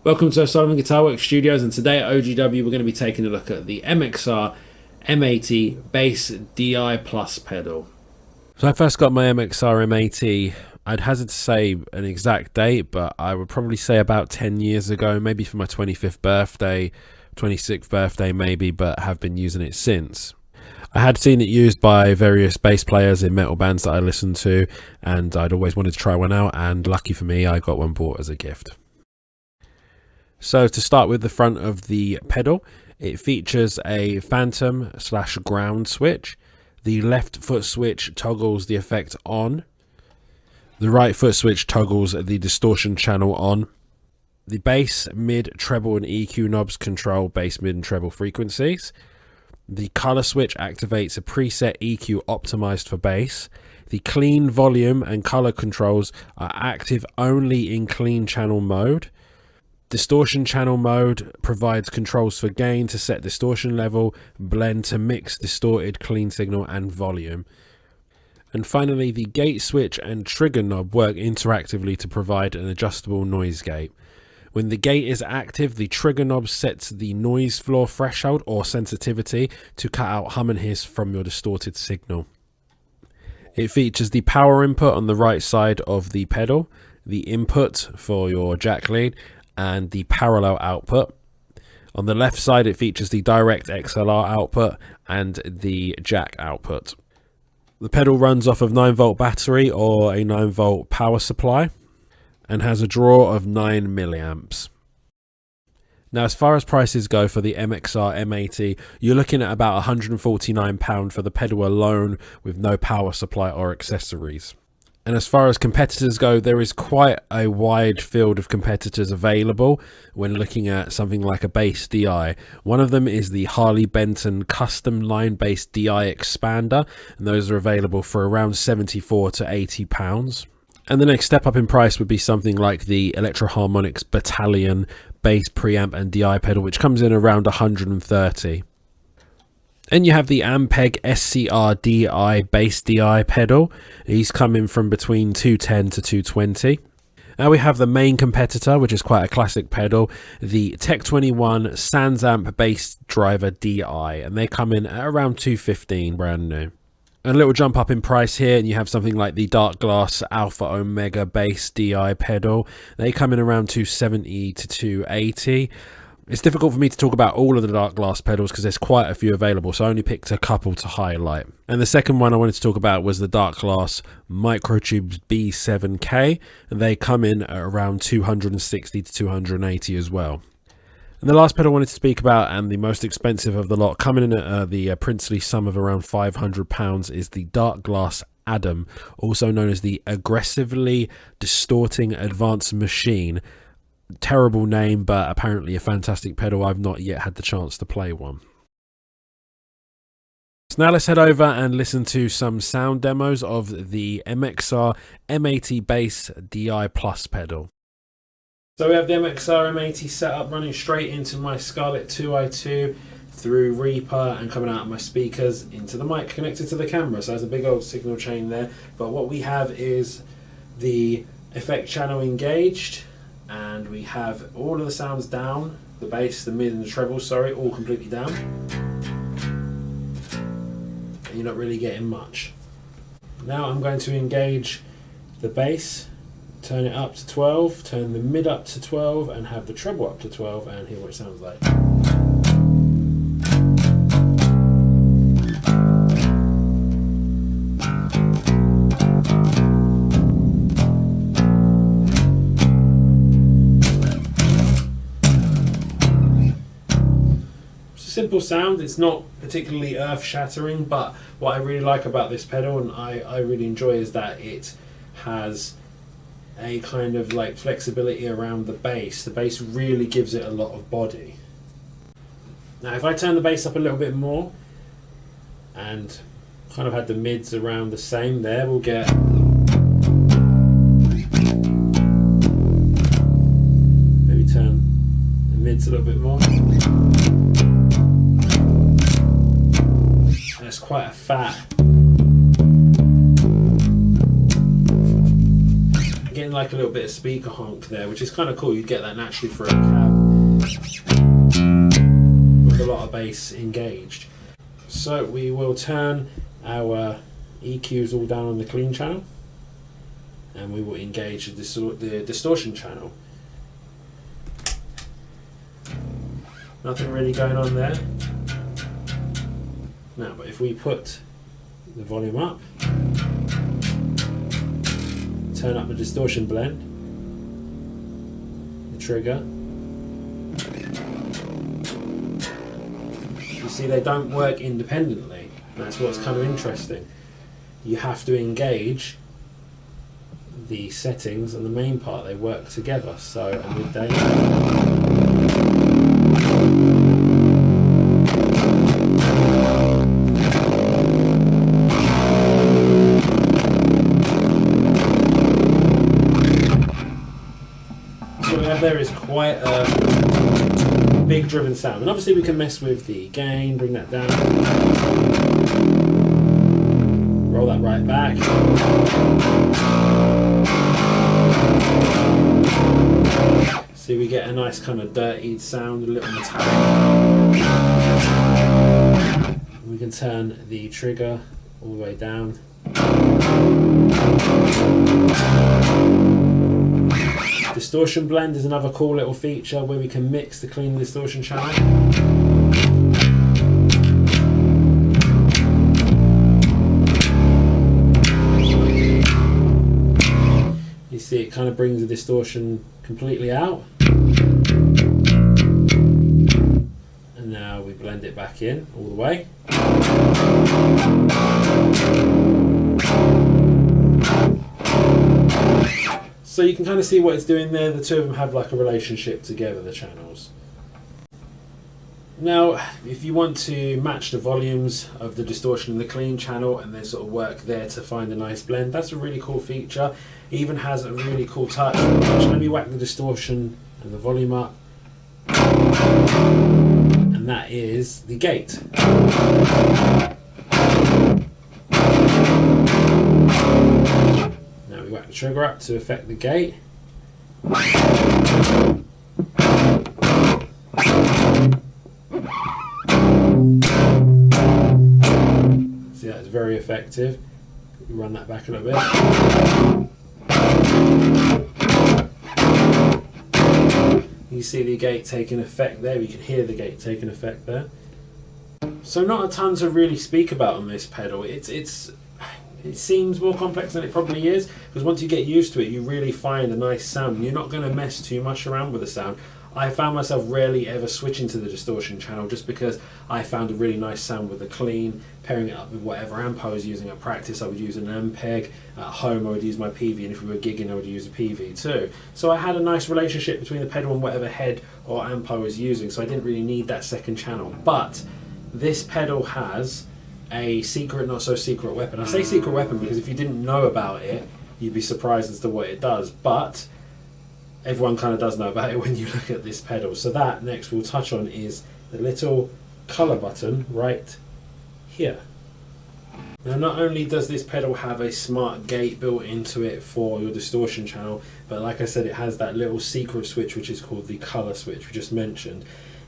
Welcome to OGW Studios, and today at OGW we're going to be taking a look at the MXR M80 Bass DI Plus pedal. So I first got my MXR M80, I'd hazard to say an exact date, but I would probably say about 10 years ago, maybe for my 25th birthday, 26th birthday maybe, but have been using it since. I had seen it used by various bass players in metal bands that I listened to, and I'd always wanted to try one out, and lucky for me I got one bought as a gift. So to start with the front of the pedal, it features a phantom/ground switch. The left foot switch toggles the effect on. The right foot switch toggles the distortion channel on. The bass, mid, treble and EQ knobs control bass, mid and treble frequencies. The color switch activates a preset EQ optimized for bass. The clean, volume and color controls are active only in clean channel mode. Distortion channel mode provides controls for gain to set distortion level, blend to mix distorted clean signal and volume. And finally, the gate switch and trigger knob work interactively to provide an adjustable noise gate. When the gate is active, the trigger knob sets the noise floor threshold or sensitivity to cut out hum and hiss from your distorted signal. It features the power input on the right side of the pedal, the input for your jack lead, and the parallel output. On the left side it features the direct XLR output and the jack output. The pedal runs off of 9-volt battery or a 9-volt power supply and has a draw of 9 milliamps. Now, as far as prices go for the MXR M80, you're looking at about £149 for the pedal alone with no power supply or accessories. And as far as competitors go, there is quite a wide field of competitors available when looking at something like a bass DI. One of them is the Harley Benton custom line bass DI expander, and those are available for around £74 to £80. And the next step up in price would be something like the Electro Harmonix Battalion bass preamp and DI pedal, which comes in around £130. Then you have the Ampeg SCR DI bass DI pedal. He's coming from between 210 to 220. Now we have the main competitor, which is quite a classic pedal, the Tech 21 SansAmp bass driver DI, and they come in at around 215 brand new. A little jump up in price here, and you have something like the Dark Glass Alpha Omega bass DI pedal. They come in around 270 to 280. It's difficult for me to talk about all of the Dark Glass pedals because there's quite a few available, so I only picked a couple to highlight. And the second one I wanted to talk about was the Dark Glass Microtubes B7K, and they come in at around 260 to 280 as well. And the last pedal I wanted to speak about, and the most expensive of the lot, coming in at the princely sum of around £500, is the Dark Glass Adam, also known as the Aggressively Distorting Advanced Machine. Terrible name, but apparently a fantastic pedal. I've not yet had the chance to play one. So now let's head over and listen to some sound demos of the MXR M80 Bass DI Plus pedal. So we have the MXR M80 set up, running straight into my Scarlett 2i2 through Reaper and coming out of my speakers into the mic connected to the camera. So there's a big old signal chain there. But what we have is the effect channel engaged, and we have all of the sounds down, the bass, the mid and the treble, sorry, all completely down. And you're not really getting much. Now I'm going to engage the bass, turn it up to 12, turn the mid up to 12 and have the treble up to 12 and hear what it sounds like. Simple sound, it's not particularly earth-shattering, but what I really like about this pedal, and I really enjoy, is that it has a kind of like flexibility around the bass. The bass really gives it a lot of body. Now if I turn the bass up a little bit more and kind of had the mids around the same there, we'll get maybe turn the mids a little bit more. It's quite a fat getting like a little bit of speaker honk there, which is kind of cool. You'd get that naturally for a cab with a lot of bass engaged. So we will turn our EQs all down on the clean channel, and we will engage the distortion channel. Nothing really going on there. Now, but if we put the volume up, turn up the distortion blend, the trigger, you see they don't work independently. That's what's kind of interesting. You have to engage the settings and the main part, they work together. So a midday. There is quite a big driven sound, and obviously we can mess with the gain, bring that down, roll that right back. See, we get a nice kind of dirtied sound, a little metallic. We can turn the trigger all the way down. Distortion blend is another cool little feature where we can mix the clean and distortion channel. You see it kind of brings the distortion completely out. And now we blend it back in all the way. So you can kind of see what it's doing there. The two of them have like a relationship together, the channels. Now, if you want to match the volumes of the distortion and the clean channel and then sort of work there to find a nice blend, that's a really cool feature. It even has a really cool touch. Let me whack the distortion and the volume up. And that is the gate. We whack the trigger up to affect the gate. See, that's very effective. We run that back a little bit. You see the gate taking effect there. We can hear the gate taking effect there. So not a ton to really speak about on this pedal. It seems more complex than it probably is, because once you get used to it, you really find a nice sound. You're not going to mess too much around with the sound. I found myself rarely ever switching to the distortion channel just because I found a really nice sound with the clean, pairing it up with whatever amp I was using at practice. I would use an Ampeg. At home I would use my PV, and if we were gigging I would use a PV too. So I had a nice relationship between the pedal and whatever head or amp I was using, so I didn't really need that second channel. But this pedal has a secret, not so secret weapon. I say secret weapon because if you didn't know about it, you'd be surprised as to what it does, but everyone kind of does know about it when you look at this pedal. So that next we'll touch on is the little color button right here. Now, not only does this pedal have a smart gate built into it for your distortion channel, but like I said, it has that little secret switch which is called the color switch we just mentioned.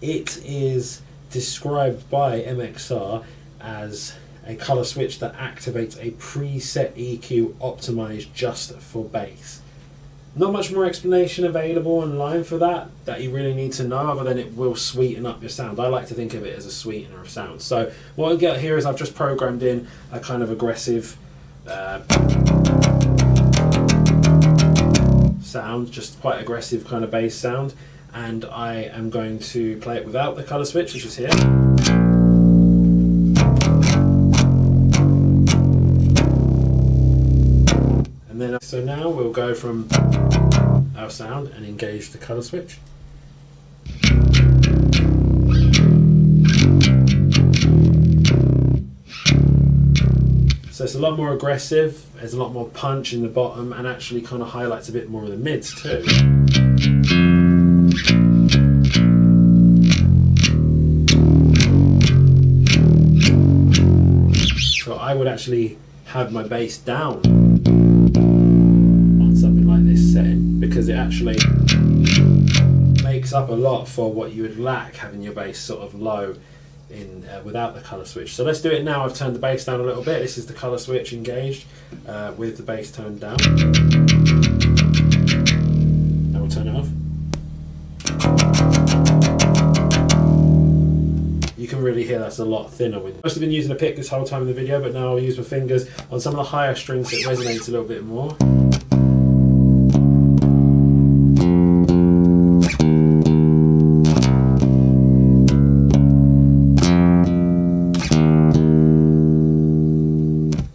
It is described by MXR as a color switch that activates a preset EQ optimized just for bass. Not much more explanation available online for that you really need to know, other than it will sweeten up your sound. I like to think of it as a sweetener of sound. So what I get here is I've just programmed in a kind of aggressive sound, just quite aggressive kind of bass sound, and I am going to play it without the color switch, which is here. So now we'll go from our sound and engage the color switch. So it's a lot more aggressive, there's a lot more punch in the bottom, and actually kind of highlights a bit more of the mids too. So I would actually have my bass down on something like this. because it actually makes up a lot for what you would lack having your bass sort of low in without the colour switch. So let's do it now. I've turned the bass down a little bit. This is the colour switch engaged with the bass turned down. Now we'll turn it off. You can really hear that's a lot thinner. I must have been using a pick this whole time in the video, but now I'll use my fingers on some of the higher strings that resonates a little bit more.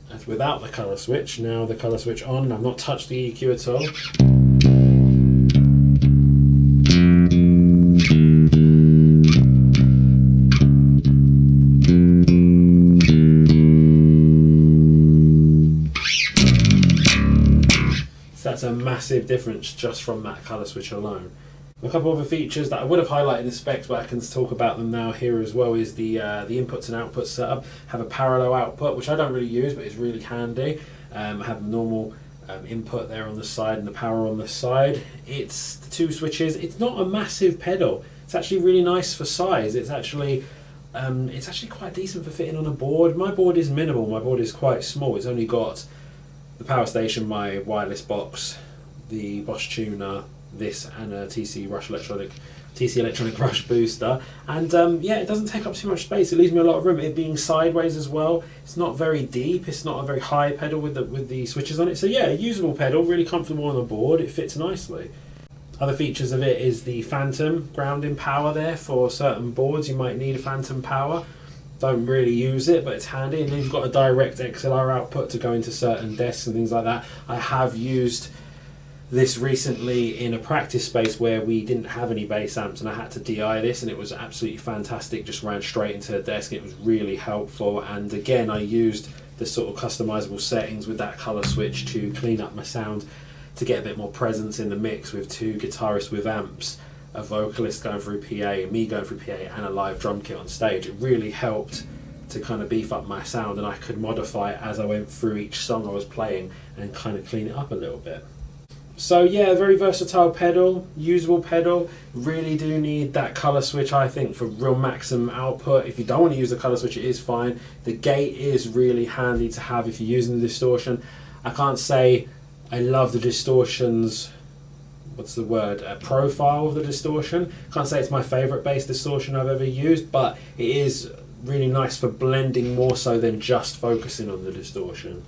That's without the colour switch. Now the colour switch on. I've not touched the EQ at all. That's a massive difference just from that colour switch alone. A couple of other features that I would have highlighted in the specs, but I can talk about them now here as well, is the inputs and outputs setup. Have a parallel output, which I don't really use, but it's really handy. Have normal input there on the side and the power on the side. It's the two switches. It's not a massive pedal. It's actually really nice for size. It's actually quite decent for fitting on a board. My board is minimal. My board is quite small. It's only got the power station, my wireless box, the Bosch tuner, this, and a TC Electronic Rush booster. And yeah, it doesn't take up too much space. It leaves me a lot of room. It being sideways as well. It's not very deep. It's not a very high pedal with the switches on it. So yeah, a usable pedal, really comfortable on the board. It fits nicely. Other features of it is the phantom grounding power there. For certain boards you might need a phantom power. Don't really use it, but it's handy. And then you've got a direct XLR output to go into certain desks and things like that. I have used this recently in a practice space where we didn't have any bass amps, and I had to DI this, and it was absolutely fantastic. Just ran straight into the desk. It was really helpful. And again, I used the sort of customizable settings with that color switch to clean up my sound, to get a bit more presence in the mix with two guitarists with amps, a vocalist going through PA, me going through PA, and a live drum kit on stage. It really helped to kind of beef up my sound, and I could modify it as I went through each song I was playing and kind of clean it up a little bit. So yeah, very versatile pedal, usable pedal. Really do need that colour switch, I think, for real maximum output. If you don't want to use the colour switch, it is fine. The gate is really handy to have if you're using the distortion. I can't say I love the distortions, profile of the distortion. Can't say it's my favourite bass distortion I've ever used, but it is really nice for blending more so than just focusing on the distortion.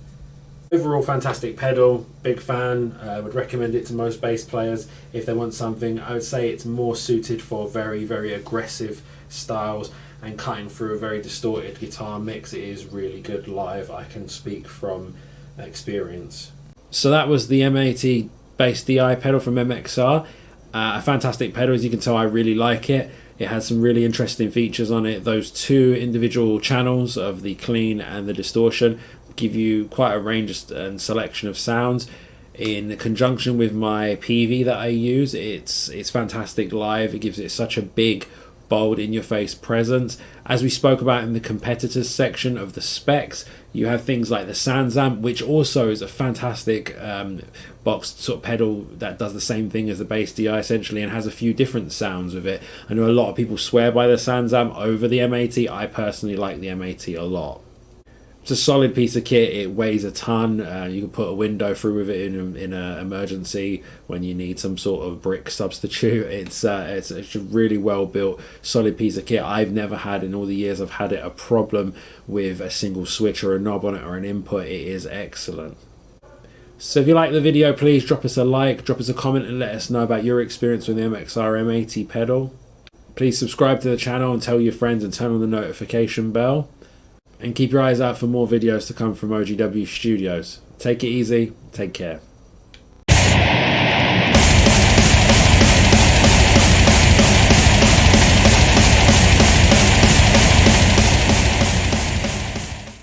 Overall, fantastic pedal, big fan. Would recommend it to most bass players if they want something. I would say it's more suited for very, very aggressive styles and cutting through a very distorted guitar mix. It is really good live. I can speak from experience. So that was the M80 bass DI pedal from MXR. A fantastic pedal, as you can tell. I really like it. It has some really interesting features on it. Those two individual channels of the clean and the distortion give you quite a range and selection of sounds. In conjunction with my PV that I use, it's fantastic live. It gives it such a big, bold, in-your-face presence. As we spoke about in the competitors section of the specs, you have things like the Sans amp, which also is a fantastic box sort of pedal that does the same thing as the bass DI essentially, and has a few different sounds with it. I know a lot of people swear by the Sans amp over the M80. I personally like the M80 a lot. It's a solid piece of kit. It weighs a ton. You can put a window through with it in an emergency when you need some sort of brick substitute. It's a really well built, solid piece of kit. I've never had, in all the years I've had it, a problem with a single switch or a knob on it or an input. It is excellent. So if you like the video, please drop us a like, drop us a comment, and let us know about your experience with the MXR M80 pedal. Please subscribe to the channel and tell your friends, and turn on the notification bell. And keep your eyes out for more videos to come from OGW Studios. Take it easy. Take care.